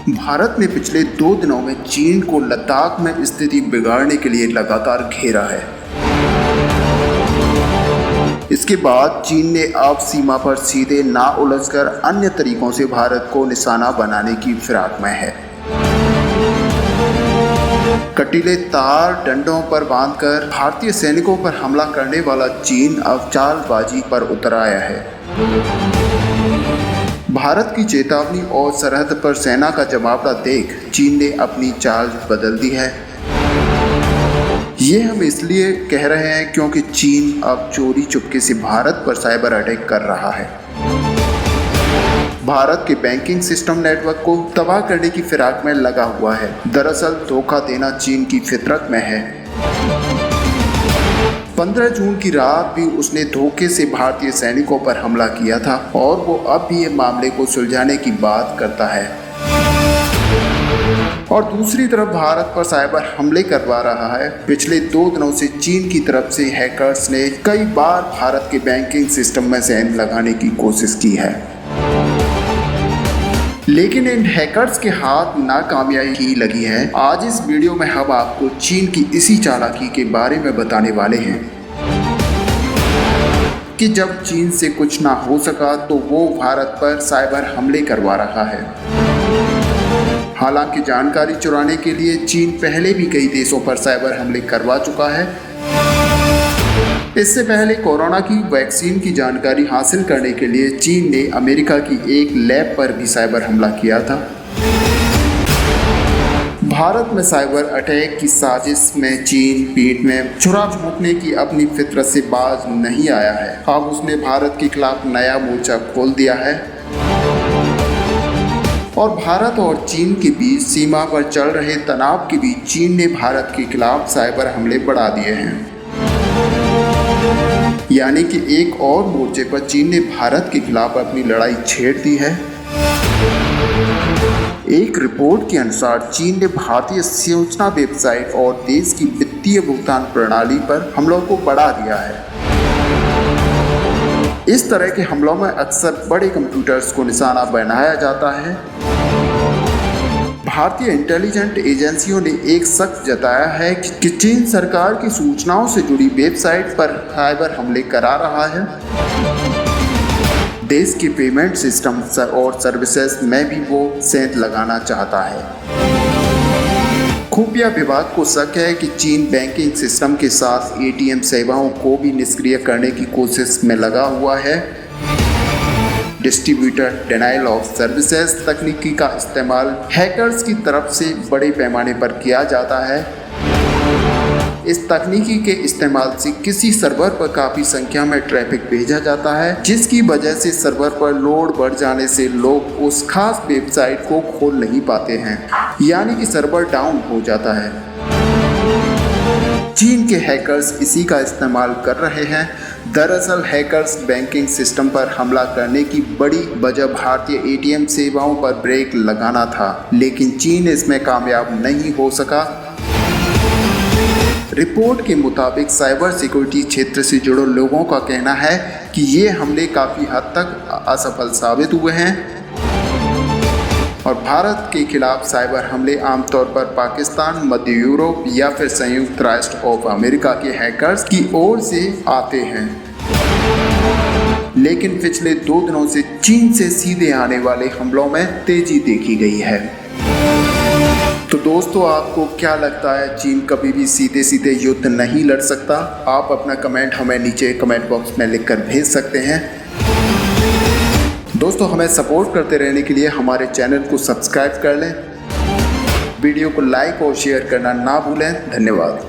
भारत ने पिछले 2 दिनों में चीन को लद्दाख में स्थिति बिगाड़ने के लिए लगातार घेरा है। इसके बाद चीन ने अब सीमा पर सीधे ना उलझकर अन्य तरीकों से भारत को निशाना बनाने की फिराक में है। कटीले तार डंडों पर बांधकर भारतीय सैनिकों पर हमला करने वाला चीन अब चालबाजी पर उतर आया है। भारत की चेतावनी और सरहद पर सेना का जमावड़ा देख चीन ने अपनी चाल बदल दी है। ये हम इसलिए कह रहे हैं क्योंकि चीन अब चोरी चुपके से भारत पर साइबर अटैक कर रहा है। भारत के बैंकिंग सिस्टम नेटवर्क को तबाह करने की फिराक में लगा हुआ है। दरअसल धोखा देना चीन की फितरत में है। 15 जून की रात भी उसने धोखे से भारतीय सैनिकों पर हमला किया था और वो अब भी ये मामले को सुलझाने की बात करता है और दूसरी तरफ भारत पर साइबर हमले करवा रहा है। पिछले 2 दिनों से चीन की तरफ से हैकर्स ने कई बार भारत के बैंकिंग सिस्टम में सेंध लगाने की कोशिश की है, लेकिन इन हैकर्स के हाथ नाकामयाबी लगी है। आज इस वीडियो में हम आपको चीन की इसी चालाकी के बारे में बताने वाले हैं कि जब चीन से कुछ ना हो सका तो वो भारत पर साइबर हमले करवा रहा है। हालांकि जानकारी चुराने के लिए चीन पहले भी कई देशों पर साइबर हमले करवा चुका है। इससे पहले कोरोना की वैक्सीन की जानकारी हासिल करने के लिए चीन ने अमेरिका की एक लैब पर भी साइबर हमला किया था। भारत में साइबर अटैक की साजिश में चीन पीठ में छुरा झोंकने की अपनी फितरत से बाज नहीं आया है। अब उसने भारत के खिलाफ नया मोर्चा खोल दिया है और भारत और चीन के बीच सीमा पर चल रहे तनाव के बीच चीन ने भारत के खिलाफ साइबर हमले बढ़ा दिए हैं। यानी कि एक और मोर्चे पर चीन ने भारत के खिलाफ अपनी लड़ाई छेड़ दी है। एक रिपोर्ट के अनुसार चीन ने भारतीय सूचना वेबसाइट और देश की वित्तीय भुगतान प्रणाली पर हमलों को बढ़ा दिया है। इस तरह के हमलों में अक्सर बड़े कंप्यूटर्स को निशाना बनाया जाता है। भारतीय इंटेलिजेंस एजेंसियों ने एक शक जताया है कि चीन सरकार की सूचनाओं से जुड़ी वेबसाइट पर साइबर हमले करा रहा है। देश के पेमेंट सिस्टम और सर्विसेज में भी वो सेंध लगाना चाहता है। खुफिया विभाग को शक है कि चीन बैंकिंग सिस्टम के साथ एटीएम सेवाओं को भी निष्क्रिय करने की कोशिश में लगा हुआ है। डिस्ट्रीब्यूटर डिनाइल ऑफ सर्विसेज तकनीकी का इस्तेमाल हैकर्स की तरफ से बड़े पैमाने पर किया जाता है। इस तकनीकी के इस्तेमाल से किसी सर्वर पर काफ़ी संख्या में ट्रैफिक भेजा जाता है, जिसकी वजह से सर्वर पर लोड बढ़ जाने से लोग उस खास वेबसाइट को खोल नहीं पाते हैं, यानी कि सर्वर डाउन हो जाता है। चीन के हैकर्स इसी का इस्तेमाल कर रहे हैं। दरअसल हैकर्स बैंकिंग सिस्टम पर हमला करने की बड़ी वजह भारतीय एटीएम सेवाओं पर ब्रेक लगाना था, लेकिन चीन इसमें कामयाब नहीं हो सका। रिपोर्ट के मुताबिक साइबर सिक्योरिटी क्षेत्र से जुड़े लोगों का कहना है कि ये हमले काफ़ी हद तक असफल साबित हुए हैं और भारत के खिलाफ साइबर हमले आमतौर पर पाकिस्तान, मध्य यूरोप या फिर संयुक्त राष्ट्र ऑफ अमेरिका के हैकर्स की ओर से आते हैं, लेकिन पिछले 2 दिनों से चीन से सीधे आने वाले हमलों में तेजी देखी गई है। तो दोस्तों, आपको क्या लगता है, चीन कभी भी सीधे सीधे युद्ध नहीं लड़ सकता? आप अपना कमेंट हमें नीचे कमेंट बॉक्स में लिखकर भेज सकते हैं। दोस्तों, हमें सपोर्ट करते रहने के लिए हमारे चैनल को सब्सक्राइब कर लें। वीडियो को लाइक और शेयर करना ना भूलें। धन्यवाद।